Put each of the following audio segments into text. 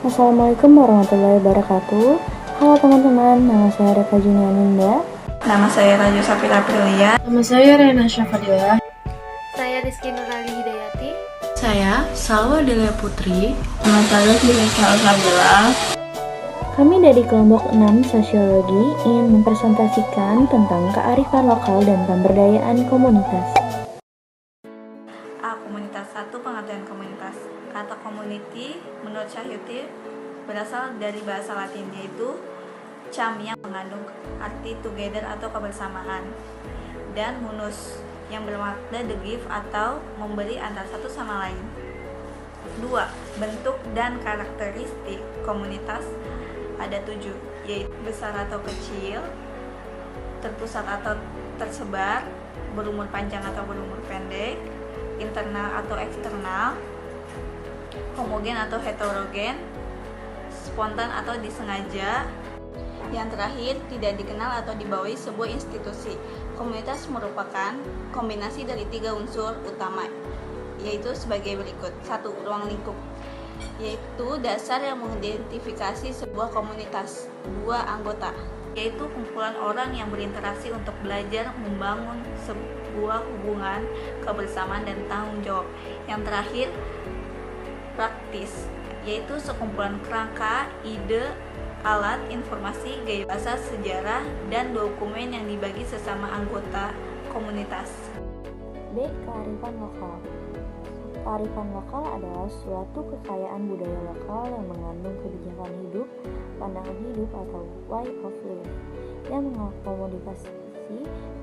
Assalamualaikum warahmatullahi wabarakatuh. Halo teman-teman, nama saya Reka Junianinda. Nama saya Rajo Safira Aprilia. Nama saya Rena Syafadila. Saya Rizky Nurali Hidayati. Saya Salwa Delia Putri. Nama saya Firza Alhamdulillah. Kami dari kelompok 6 Sosiologi ingin mempresentasikan tentang kearifan lokal dan pemberdayaan komunitas. Komunitas 1. Pengertian komunitas. Kata community menurut Cahyuti berasal dari bahasa Latin yaitu cham yang mengandung arti together atau kebersamaan, dan munus yang bermakna the give atau memberi antara satu sama lain. 2. Bentuk dan karakteristik komunitas ada 7, yaitu besar atau kecil, terpusat atau tersebar, berumur panjang atau berumur pendek, internal atau eksternal, homogen atau heterogen, spontan atau disengaja. Yang terakhir, tidak dikenal atau dibawahi sebuah institusi. Komunitas merupakan kombinasi dari 3 unsur utama, yaitu sebagai berikut. 1. Ruang lingkup, yaitu dasar yang mengidentifikasi sebuah komunitas. 2. Anggota, yaitu kumpulan orang yang berinteraksi untuk belajar membangun sebuah hubungan, kebersamaan, dan tanggung jawab. Yang terakhir, praktis, yaitu sekumpulan kerangka, ide, alat, informasi, gaya bahasa, sejarah, dan dokumen yang dibagi sesama anggota komunitas. B. Kearifan lokal. Kearifan lokal adalah suatu kekayaan budaya lokal yang mengandung kebijakan hidup, pandangan hidup atau way of life, yang mengakomodasi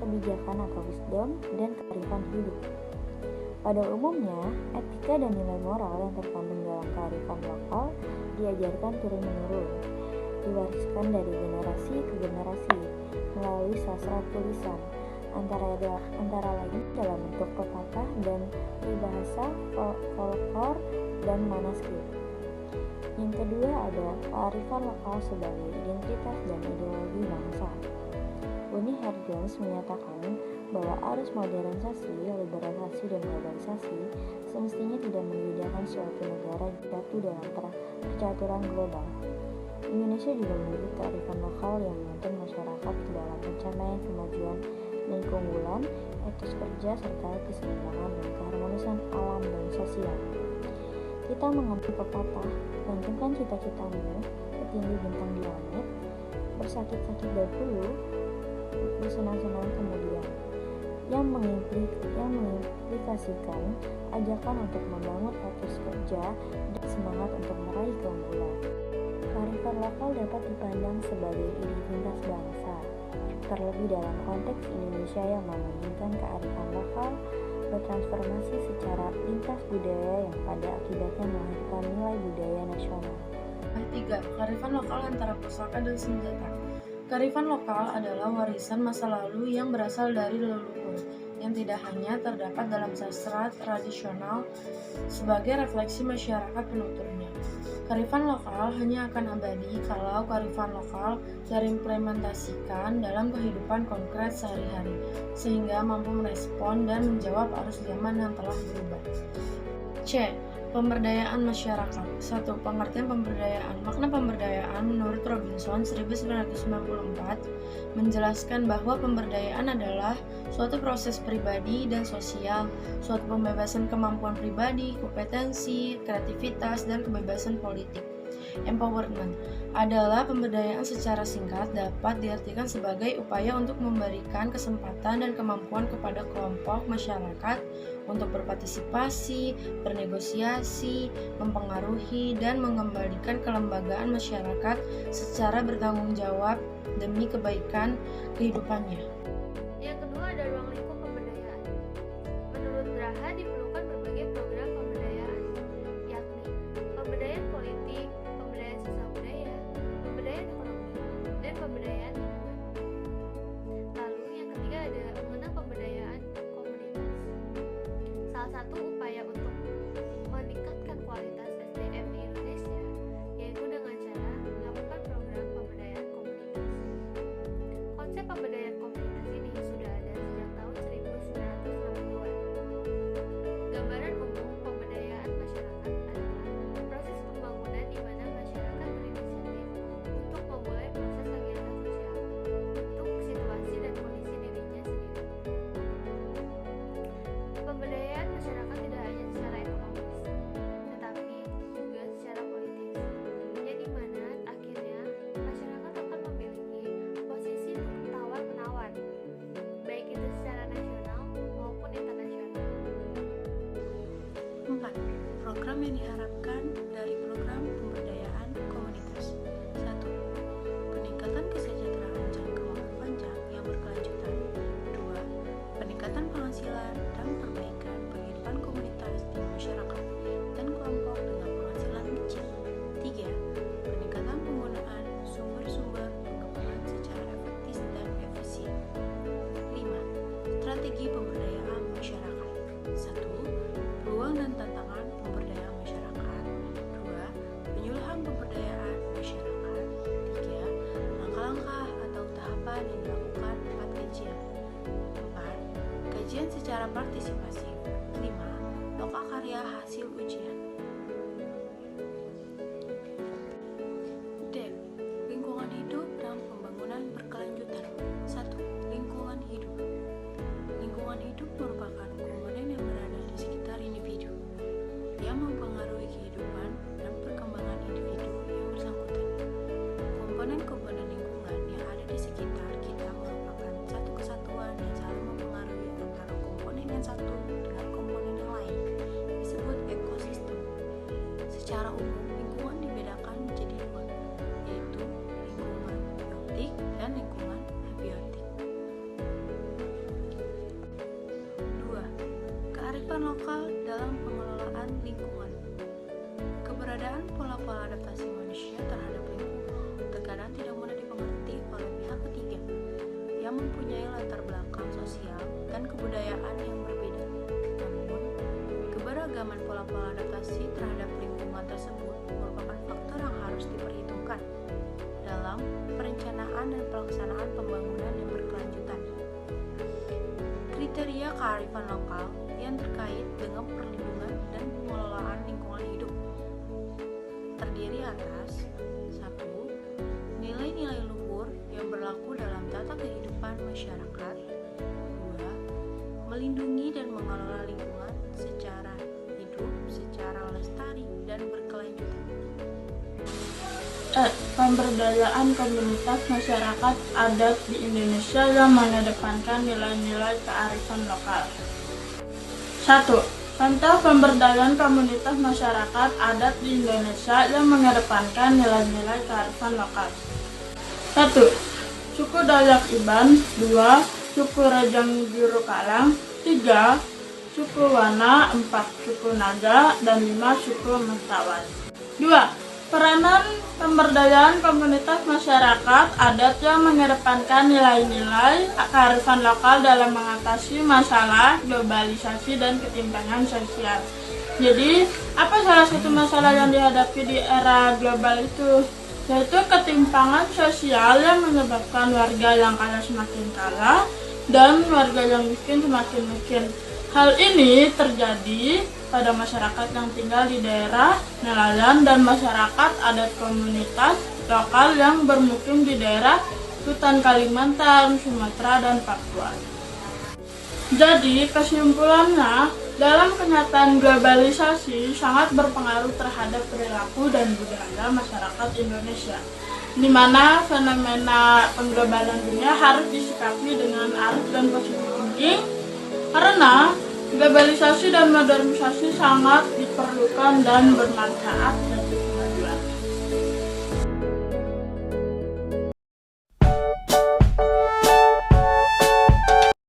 kebijakan atau wisdom dan kearifan hidup. Pada umumnya, etika dan nilai moral yang terkandung dalam kearifan lokal diajarkan turun-menurun, diwariskan dari generasi ke generasi melalui sastra tulisan, antara lain dalam bentuk pepatah dan peribahasa, folklor, dan manuskrip. Yang kedua ada kearifan lokal sebagai identitas dan ideologi bangsa. Uni Hergens menyatakan bahwa arus modernisasi, liberalisasi, dan globalisasi semestinya tidak membedakan suatu negara jatuh dalam percaturan global. Indonesia juga memiliki kearifan lokal yang menuntun masyarakat ke dalam pencapaian kemajuan dan keunggulan, etos kerja, serta keseimbangan dan keharmonisan alam dan sosial. Kita mengambil pepatah, gantungkan cita-citamu setinggi bintang di langit, bersakit-sakit dahulu, bersenang-senang kemudian, yang mengimplikasikan ajakan untuk membangun etos kerja dan semangat untuk meraih keunggulan. Kearifan lokal dapat dipandang sebagai identitas bangsa, terlebih dalam konteks Indonesia yang memungkinkan kearifan lokal bertransformasi secara lintas budaya yang pada akibatnya melahirkan nilai budaya nasional. 3. Kearifan lokal antara pusaka dan senjata. Kearifan lokal adalah warisan masa lalu yang berasal dari leluhur, yang tidak hanya terdapat dalam sastra tradisional sebagai refleksi masyarakat penuturnya. Kearifan lokal hanya akan abadi kalau kearifan lokal terimplementasikan dalam kehidupan konkret sehari-hari, sehingga mampu merespon dan menjawab arus zaman yang telah berubah. C. Pemberdayaan masyarakat. 1. Pengertian pemberdayaan. Makna pemberdayaan menurut Robinson 1994 menjelaskan bahwa pemberdayaan adalah suatu proses pribadi dan sosial, suatu pembebasan kemampuan pribadi, kompetensi, kreativitas, dan kebebasan politik. Empowerment adalah pemberdayaan secara singkat dapat diartikan sebagai upaya untuk memberikan kesempatan dan kemampuan kepada kelompok masyarakat untuk berpartisipasi, bernegosiasi, mempengaruhi, dan mengembalikan kelembagaan masyarakat secara bertanggung jawab demi kebaikan kehidupannya. Yang kedua ada ruang lingkup pemberdayaan. Menurut Graha diperlukan berbagai program pemberdayaan, yakni pemberdayaan politik, pemberdayaan sosial budaya, pemberdayaan ekonomi, dan pemberdayaan lingkungan. Lalu yang ketiga ada mengenal pemberdayaan komunitas. Salah satu upaya untuk meningkatkan kualitas SDM di Indonesia yaitu dengan cara melakukan program pemberdayaan komunitas. Konsep pemberdayaan komunitas yang diharapkan dari program pemberdayaan komunitas. 1. Peningkatan kesejahteraan jangka waktu panjang yang berkelanjutan. 2. Peningkatan penghasilan dan perbaikan kehidupan komunitas di masyarakat dan kelompok dengan penghasilan kecil. 3. Peningkatan penggunaan sumber-sumber pengembangan secara efektif dan efisien. 5. Strategi pemberdayaan masyarakat. 1. Peluang dan tantangan pemberdayaan masyarakat. 2. Penyuluhan pemberdayaan masyarakat. 3. Langkah-langkah atau tahapan yang dilakukan 4 kajian. 4. Kajian secara partisipasi. 5. Lokakarya hasil ujian. D. Lingkungan hidup dan pembangunan berkelanjutan. 1. Lingkungan hidup. Lingkungan hidup merupakan komponen yang berada di sekitar individu, yang mempengaruhi kehidupan dan perkembangan individu yang bersangkutan. Komponen-komponen lingkungan yang ada di sekitar kita merupakan satu kesatuan yang saling mempengaruhi antara komponen yang satu dengan komponen yang lain, disebut ekosistem. Secara umum, lingkungan dibedakan menjadi dua, yaitu lingkungan biotik dan lingkungan abiotik. 2. Kearifan lokal dalam pengelolaan lingkungan. Keberadaan pola-pola adaptasi manusia terhadap lingkungan terkadang tidak mudah dimengerti oleh pihak ketiga yang mempunyai latar belakang sosial dan kebudayaan yang berbeda. Namun, keberagaman pola-pola adaptasi terhadap lingkungan tersebut merupakan faktor yang harus diperhitungkan dalam perencanaan dan pelaksanaan pembangunan yang berkelanjutan. Kriteria kearifan lokal yang terkait dengan perlindungan dan pengelolaan lingkungan hidup terdiri atas 1. Nilai-nilai luhur yang berlaku dalam tata kehidupan masyarakat. 2. Melindungi dan mengelola lingkungan secara hidup, secara lestari dan berkelanjutan. Pemberdayaan komunitas masyarakat adat di Indonesia yang mengedepankan nilai-nilai kearifan lokal. 1. Contoh pemberdayaan komunitas masyarakat adat di Indonesia yang mengedepankan nilai-nilai kearifan lokal. 1. Suku Dayak Iban. 2. Suku Rejang Biru Kalang. 3. Suku Wana. 4. Suku Naga. Dan 5. Suku Mentawai. 2. Peranan pemberdayaan komunitas masyarakat adat yang mengedepankan nilai-nilai kearifan lokal dalam mengatasi masalah globalisasi dan ketimpangan sosial. Jadi, apa salah satu masalah yang dihadapi di era global itu? Yaitu ketimpangan sosial yang menyebabkan warga yang kaya semakin kaya dan warga yang miskin semakin miskin. Hal ini terjadi pada masyarakat yang tinggal di daerah nelayan dan masyarakat adat komunitas lokal yang bermukim di daerah hutan Kalimantan, Sumatera, dan Papua. Jadi, kesimpulannya, dalam kenyataan globalisasi sangat berpengaruh terhadap perilaku dan budaya masyarakat Indonesia, di mana fenomena pengglobalan dunia harus disikapi dengan arus dan positive thinking, karena globalisasi dan modernisasi sangat diperlukan dan bermanfaat bagi